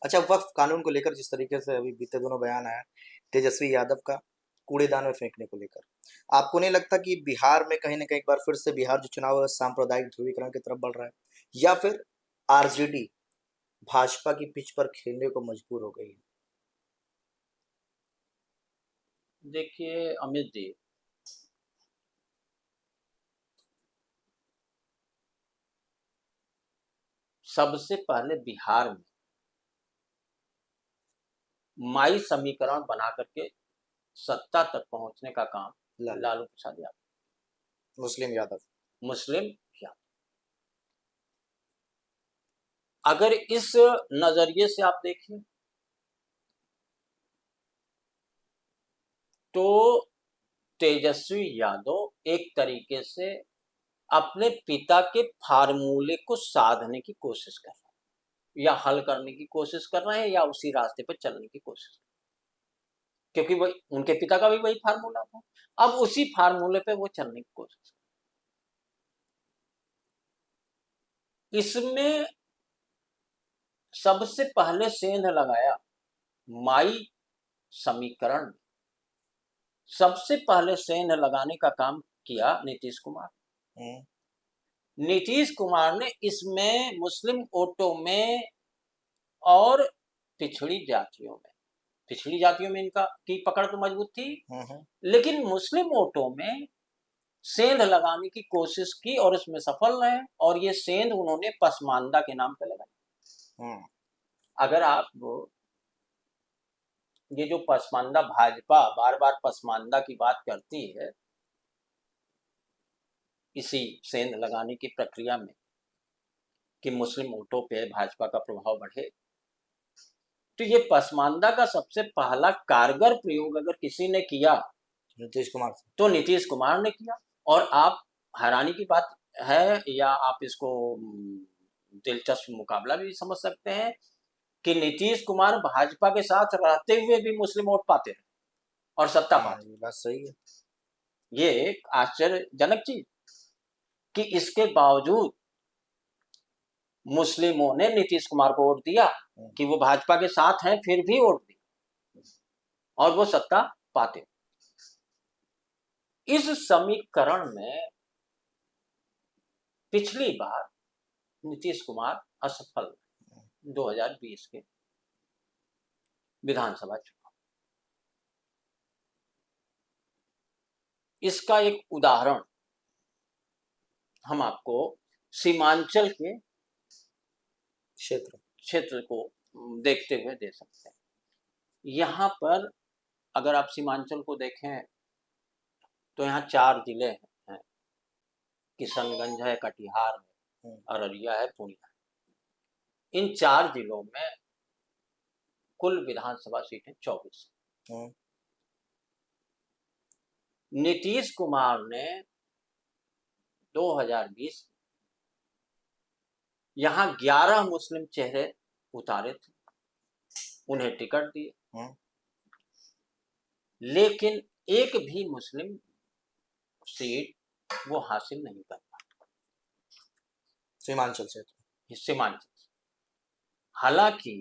अच्छा, वक्फ कानून को लेकर जिस तरीके से अभी बीते दिनों बयान आया तेजस्वी यादव का कूड़ेदान में फेंकने को लेकर, आपको नहीं लगता कि बिहार में कहीं ना कहीं एक बार फिर से बिहार जो चुनाव है सांप्रदायिक ध्रुवीकरण की तरफ बढ़ रहा है, या फिर आरजेडी भाजपा की पिच पर खेलने को मजबूर हो गई है? देखिए अमित जी, सबसे पहले बिहार में माई समीकरण बना करके सत्ता तक पहुंचने का काम लालू लालू प्रसाद यादव, मुस्लिम यादव। मुस्लिम यादव। अगर इस नजरिए से आप देखें तो तेजस्वी यादव एक तरीके से अपने पिता के फार्मूले को साधने की कोशिश कर रहे हैं, या हल करने की कोशिश कर रहे हैं, या उसी रास्ते पर चलने की कोशिश, क्योंकि वही उनके पिता का भी वही फार्मूला था। अब उसी फार्मूले पे वो चलने की कोशिश, इसमें सबसे पहले सेंध लगाया माई समीकरण में, सबसे पहले सेंध लगाने का काम किया नीतीश कुमार। हम्म। नीतीश कुमार ने इसमें मुस्लिम वोटों में और पिछड़ी जातियों में इनका की पकड़ तो मजबूत थी, हम्म। लेकिन मुस्लिम वोटों में सेंध लगाने की कोशिश की और इसमें सफल रहे, और ये सेंध उन्होंने पसमानदा के नाम पे लगाई। हम्म। अगर आप ये जो पसमानदा, भाजपा बार बार पसमानदा की बात करती है इसी सेंध लगाने की प्रक्रिया में कि मुस्लिम वोटों पे भाजपा का प्रभाव बढ़े, तो ये पसमानदा का सबसे पहला कारगर प्रयोग अगर किसी ने किया नीतीश कुमार से। तो नीतीश कुमार ने किया। और आप, हैरानी की बात है, या आप इसको दिलचस्प मुकाबला भी समझ सकते हैं कि नीतीश कुमार भाजपा के साथ रहते हुए भी मुस्लिम वोट पाते रहे और सत्ता हाँ, पाते। ये बात सही है। ये एक आश्चर्यजनक चीज कि इसके बावजूद मुस्लिमों ने नीतीश कुमार को वोट दिया, हम्म। कि वो भाजपा के साथ हैं फिर भी वोट दिया और वो सत्ता पाते। इस समीकरण में पिछली बार नीतीश कुमार असफल 2020 के विधानसभा चुनाव। इसका एक उदाहरण हम आपको सीमांचल के क्षेत्र। क्षेत्र को देखते हुए दे सकते हैं। यहाँ पर अगर आप सीमांचल को देखें तो यहाँ 4 जिले हैं, किशनगंज है, कटिहार है, हम्म। अररिया है, पूर्णिया है। इन 4 जिलों में कुल विधानसभा सीटें 24। हम्म। नीतीश कुमार ने 2020 यहाँ 11 मुस्लिम चेहरे उतारे थे, उन्हें टिकट दिए, हम्म। लेकिन एक भी मुस्लिम सीट वो हासिल नहीं कर पाए सीमांचल क्षेत्र। सीमांचल। हालांकि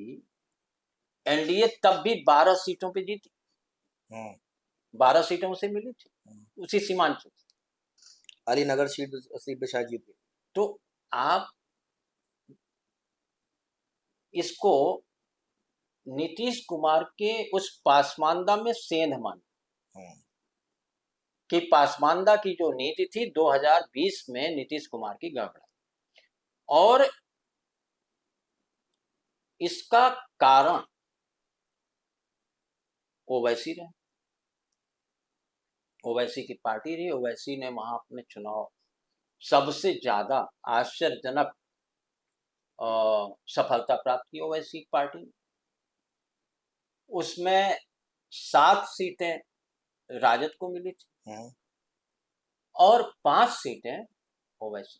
एनडीए तब भी 12 सीटों पे जीती, हम्म। 12 सीटों से मिली थी हम्म। उसी सीमांचल। अलीनगर सीट पे शायद जीत गई। तो आप इसको नीतीश कुमार के उस पासमानदा में सेंध मान, हम्म। कि पासमानदा की जो नीति थी 2020 में नीतीश कुमार की गड़बड़, और इसका कारण ओवैसी रहे, ओवैसी की पार्टी रही। ओवैसी ने वहां अपने चुनाव सबसे ज्यादा आश्चर्यजनक सफलता प्राप्त की ओवैसी की पार्टी ने। उसमें 7 सीटें राजद को मिली थी हम्म। और 5 सीटें ओवैसी।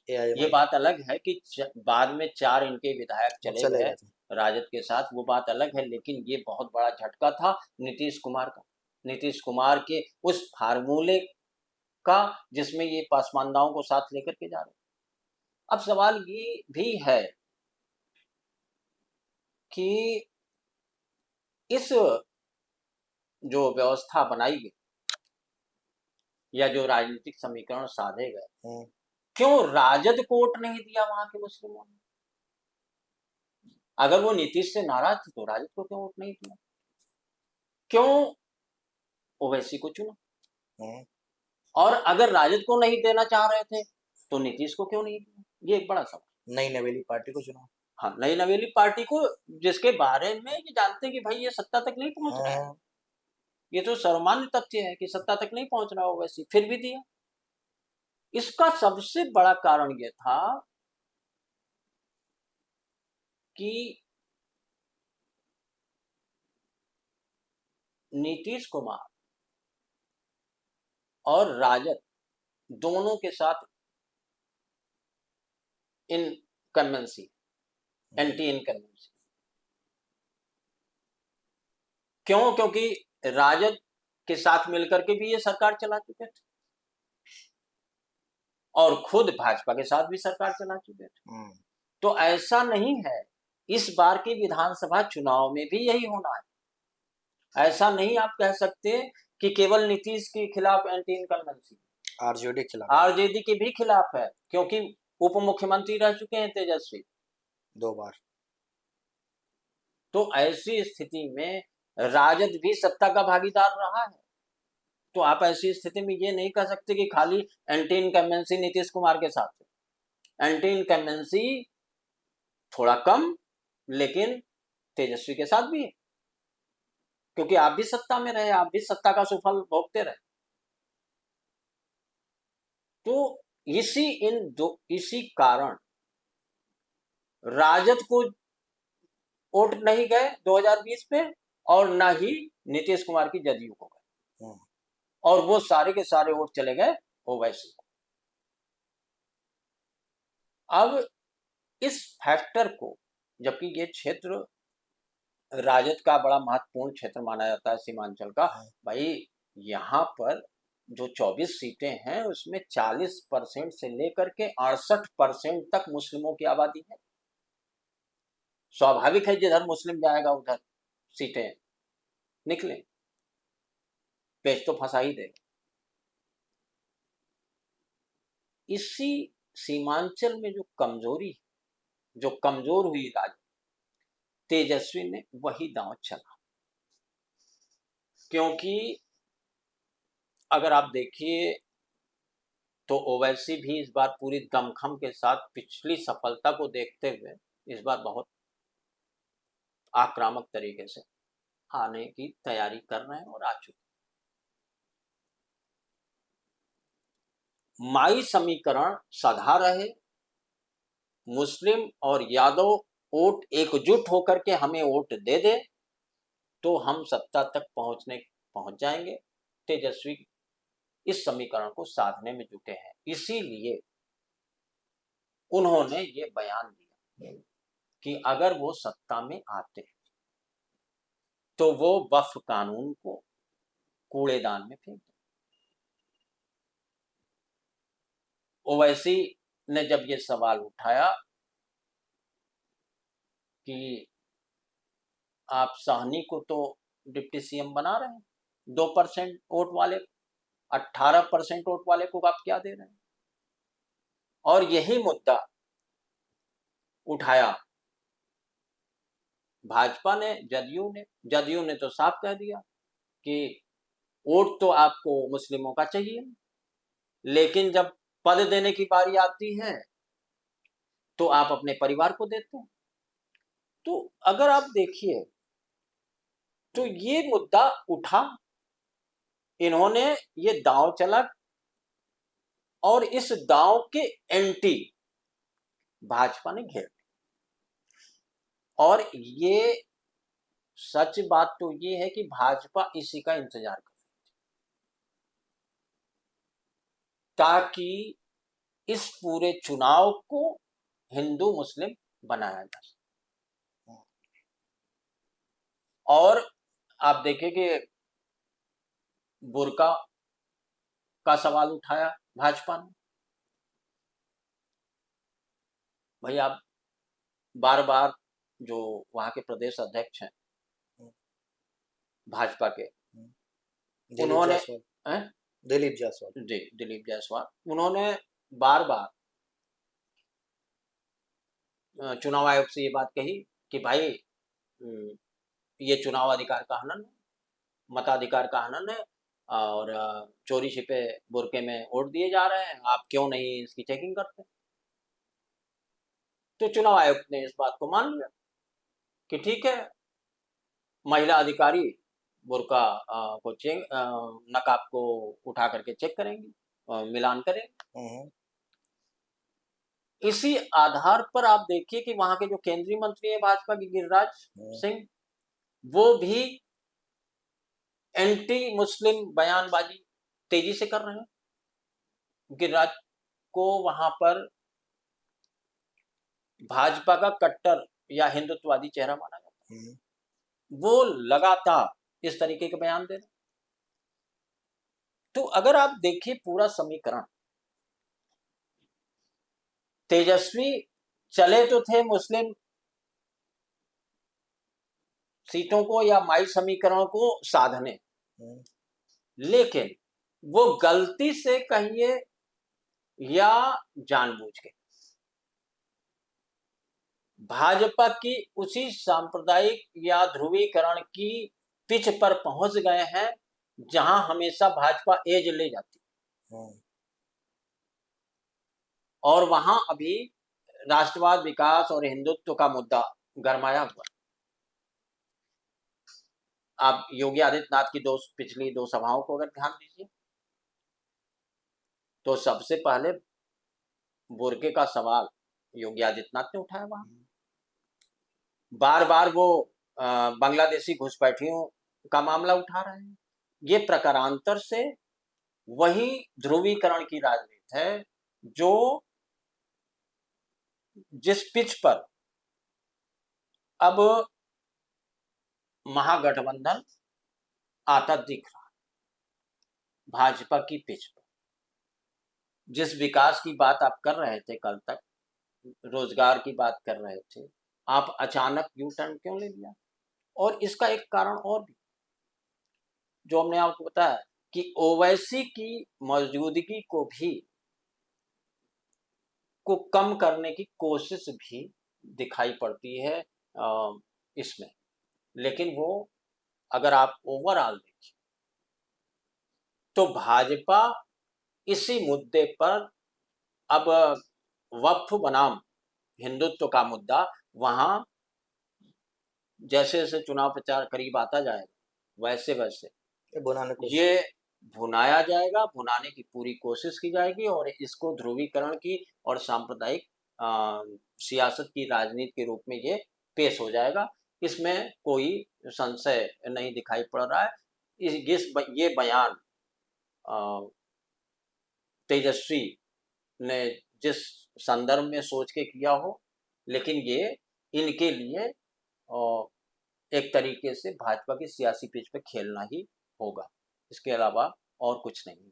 ये एआईएमआईएम। बात अलग है कि बाद में 4 इनके विधायक चले चले गए गए थे। राजद के साथ, वो बात अलग है, लेकिन ये बहुत बड़ा झटका था नीतीश कुमार का, नीतीश कुमार के उस फार्मूले का जिसमें ये पासमानदाओं को साथ लेकर के जा रहे। अब सवाल ये भी है कि इस जो व्यवस्था बनाई गई या जो राजनीतिक समीकरण साधे गए, हम्म, क्यों राजद को वोट नहीं दिया वहां के मुस्लिमों ने? अगर वो नीतीश से नाराज थे तो राजद को क्यों वोट नहीं दिया? क्यों ओवैसी को चुना? हम्म, और अगर राजद को नहीं देना चाह रहे थे तो नीतीश को क्यों नहीं दिया? ये एक बड़ा सवाल। नई नवेली पार्टी को चुना। हाँ, नई नवेली पार्टी को, जिसके बारे में ये जानते हैं कि भाई ये सत्ता तक नहीं पहुंच रहा है, हम्म, ये तो सर्वमान्य तथ्य है कि सत्ता तक नहीं पहुंच रहा ओवैसी, फिर भी दिया। इसका सबसे बड़ा कारण ये था कि नीतीश कुमार और राजद दोनों के साथ इनकम्बेंसी, एंटी इनकम्बेंसी। क्यों? क्योंकि राजद के साथ मिलकर के भी ये सरकार चला चुके थे और खुद भाजपा के साथ भी सरकार चला चुके थे। हम्म, तो ऐसा नहीं है, इस बार के विधानसभा चुनाव में भी यही होना है। ऐसा नहीं आप कह सकते कि केवल नीतीश के खिलाफ एंटी इनकम्बेंसी, आरजेडी खिलाफ है आरजेडी के भी खिलाफ है, क्योंकि उप मुख्यमंत्री रह चुके हैं तेजस्वी। 2 बार। तो ऐसी स्थिति में राजद भी सत्ता का भागीदार रहा है। तो आप ऐसी स्थिति में ये नहीं कह सकते कि खाली एंटी इनकम्बेंसी नीतीश कुमार के साथ है। एंटी इनकम्बेंसी थोड़ा कम, लेकिन तेजस्वी के साथ भी है, क्योंकि आप भी सत्ता में रहे, आप भी सत्ता का सुफल भोगते रहे। तो इसी कारण राजद को वोट नहीं गए 2020 पे, और ना ही नीतीश कुमार की जदयू को गए, हम्म, और वो सारे के सारे वोट चले गए ओवैसी को। अब इस फैक्टर को, जबकि ये क्षेत्र राजद का बड़ा महत्वपूर्ण क्षेत्र माना जाता है सीमांचल का, भाई यहाँ पर जो 24 सीटें हैं उसमें 40% से लेकर के 68% तक मुस्लिमों की आबादी है। स्वाभाविक है जिधर मुस्लिम जाएगा उधर सीटें निकले, पेच तो फंसा ही देगा। इसी सीमांचल में जो कमजोरी, जो कमजोर हुई राजद, तेजस्वी ने वही दांव चला। क्योंकि अगर आप देखिए तो ओवैसी भी इस बार पूरी दमखम के साथ पिछली सफलता को देखते हुए इस बार बहुत आक्रामक तरीके से आने की तैयारी कर रहे हैं और आ चुके हैं। माई समीकरण सधा रहे, मुस्लिम और यादव वोट एकजुट होकर के हमें वोट दे दे तो हम सत्ता तक पहुंच जाएंगे। तेजस्वी इस समीकरण को साधने में जुटे हैं, इसीलिए उन्होंने ये बयान दिया कि अगर वो सत्ता में आते हैं तो वो वक्फ कानून को कूड़ेदान में फेंक दें। ओवैसी ने जब ये सवाल उठाया कि आप साहनी को तो डिप्टी सीएम बना रहे हैं, 2% वोट वाले, 18% वोट वाले को आप क्या दे रहे हैं? और यही मुद्दा उठाया भाजपा ने, जदयू ने तो साफ कह दिया कि वोट तो आपको मुस्लिमों का चाहिए, लेकिन जब पद देने की बारी आती है तो आप अपने परिवार को देते हैं। तो अगर आप देखिए तो ये मुद्दा उठा, इन्होंने ये दांव चला, और इस दांव के एंटी भाजपा ने घेर लिया। और ये सच बात तो ये है कि भाजपा इसी का इंतजार कर रही थी, ताकि इस पूरे चुनाव को हिंदू मुस्लिम बनाया जा सके। और आप देखें कि बुर्का का सवाल उठाया भाजपा ने। भाई आप बार बार जो वहाँ के प्रदेश अध्यक्ष हैं हम्म, भाजपा के, दिलीप उन्होंने जायसवाल। हैं? दिलीप जायसवाल। जी, दिलीप जायसवाल, उन्होंने बार-बार चुनाव आयोग से ये बात कही कि भाई ये चुनाव अधिकार का हनन है, मताधिकार का हनन है और चोरी छिपे बुरके में वोट दिए जा रहे हैं, आप क्यों नहीं इसकी चेकिंग करते? तो चुनाव आयोग ने इस बात को मान लिया कि ठीक है, महिला अधिकारी बुर्का को नकाब को उठा करके चेक करेंगी, मिलान करेंगे। हम्म, इसी आधार पर आप देखिए कि वहां के जो केंद्रीय मंत्री है भाजपा के गिरिराज हम्म, सिंह, वो भी एंटी मुस्लिम बयानबाजी तेजी से कर रहे हैं। गिरिराज को वहां पर भाजपा का कट्टर या हिंदुत्ववादी चेहरा माना जाता हम्म, है। वो लगातार इस तरीके के बयान दे रहे हैं। तो अगर आप देखिए पूरा समीकरण, तेजस्वी चले तो थे मुस्लिम सीटों को या माई समीकरण को साधने, हम्म, लेकिन वो गलती से कहिए या जानबूझ के भाजपा की उसी सांप्रदायिक या ध्रुवीकरण की पिच पर पहुंच गए हैं जहां हमेशा भाजपा एज ले जाती है। हम्म, और वहां अभी राष्ट्रवाद, विकास और हिंदुत्व का मुद्दा गरमाया हुआ है। आप योगी आदित्यनाथ की पिछली दो सभाओं को अगर ध्यान दीजिए तो सबसे पहले बुर्के का सवाल योगी आदित्यनाथ ने उठाया वहां। बार बार वो बांग्लादेशी घुसपैठियों का मामला उठा रहे हैं। ये प्रकारांतर से वही ध्रुवीकरण की राजनीति है जो जिस पिच पर अब महागठबंधन आता दिख रहा है, भाजपा की पिच पर। जिस विकास की बात आप कर रहे थे कल तक, रोजगार की बात कर रहे थे, आप अचानक यू टर्न क्यों ले लिया? और इसका एक कारण और भी जो हमने आपको बताया कि ओवैसी की मौजूदगी को कम करने की कोशिश भी दिखाई पड़ती है इसमें। लेकिन वो अगर आप ओवरऑल देखिए तो भाजपा इसी मुद्दे पर अब वक्फ बनाम हिंदुत्व का मुद्दा वहां जैसे जैसे चुनाव प्रचार करीब आता जाएगा वैसे वैसे ये बनाने को। ये भुनाया जाएगा, भुनाने की पूरी कोशिश की जाएगी और इसको ध्रुवीकरण की और सांप्रदायिक सियासत की राजनीति के रूप में ये पेश हो जाएगा। इसमें कोई संशय नहीं दिखाई पड़ रहा है। ये बयान तेजस्वी ने जिस संदर्भ में सोच के किया हो, लेकिन ये इनके लिए एक तरीके से भाजपा की सियासी पिच पे खेलना ही होगा। इसके अलावा और कुछ नहीं।